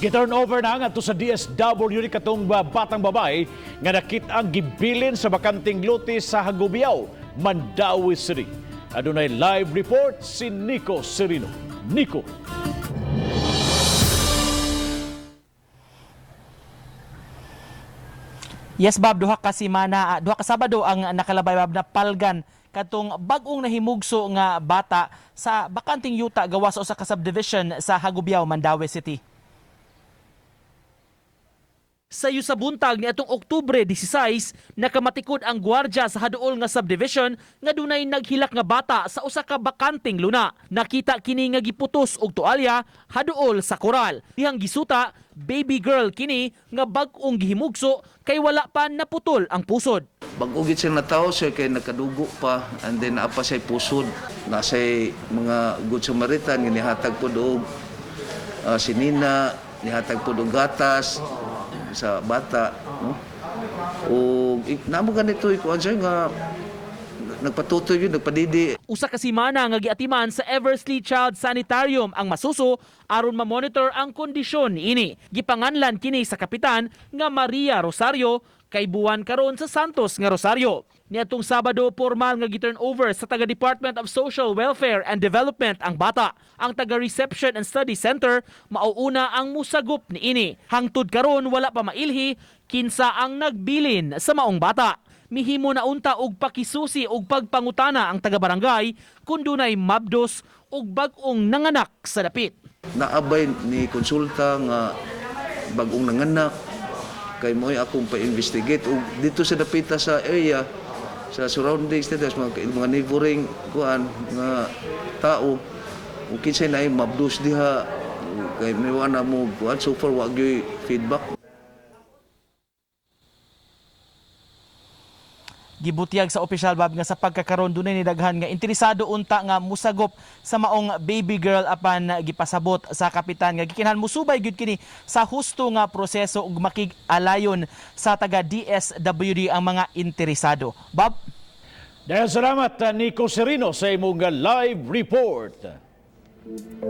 Giturn over na nga to sa DSW ni katong batang babae nga nakit ang gibilin sa bakanting lote sa Hagubiao, Mandaue City. Adunay live report si Nico Serino. Nico. Yes, Bob, duha ka Sabado ang nakalabay, Bob, na palgan katong bag-ong nahimugso nga bata sa bakanting yuta gawas sa usa ka subdivision sa Hagubiao, Mandaue City. Sa sa buntag ni atong Oktubre 16, nakamatikod ang gwardya sa haduol nga subdivision nga dunay naghilak nga bata sa usa ka bakanting luna. Nakita kini nga giputos og tualya haduol sa koral. Dihang gisuta, baby girl kini nga bag-ong gihimugso kay wala pa naputol ang pusod. Bag-ugit siya na tao siya kay nakadugo pa and then naapa siya pusod. Nasa'y mga Good Samaritan nga nihatag po doog sinina, nihatag po doog gatas sa bata, no? O namo ganito ikuan siya nga nagpatutoy yun, nagpadidi. Usa ka semana nga giatiman sa Eversley Child Sanitarium ang masuso aron ma-monitor ang kondisyon niini. Gipanganlan kini sa kapitan nga Maria Rosario kay buwan karon sa Santos nga Rosario. Niadtong Sabado, formal nga gi-turn over sa taga Department of Social Welfare and Development ang bata. Ang taga Reception and Study Center mauuna ang musagop niini. Hangtod karon wala pa mailhi kinsa ang nagbilin sa maong bata. Mihimo na unta og pakisusi og pagpangutana ang taga barangay kun dunay mabdos og bag-ong nanganak sa dapit. Naabay ni konsulta nga bag-ong nanganak kay mo'y akong pa-investigate og dito sa dapita sa area sa surroundings nito mga neighboring kuan nga tao ug kinsay naay mabdos diha kay may wala mo kuan so far wa gyud feedback. Gibutiyag sa opisyal, Bob, nga sa pagkakaroon dunay ni daghan nga interesado unta nga musagop sa maong baby girl apan gipasabot sa kapitan nga gikinahanglan musubay gyud kini sa husto nga proseso ug makig-alayon sa taga DSWD ang mga interesado. Bob? Dahil salamat Nico Serino sa imong live report.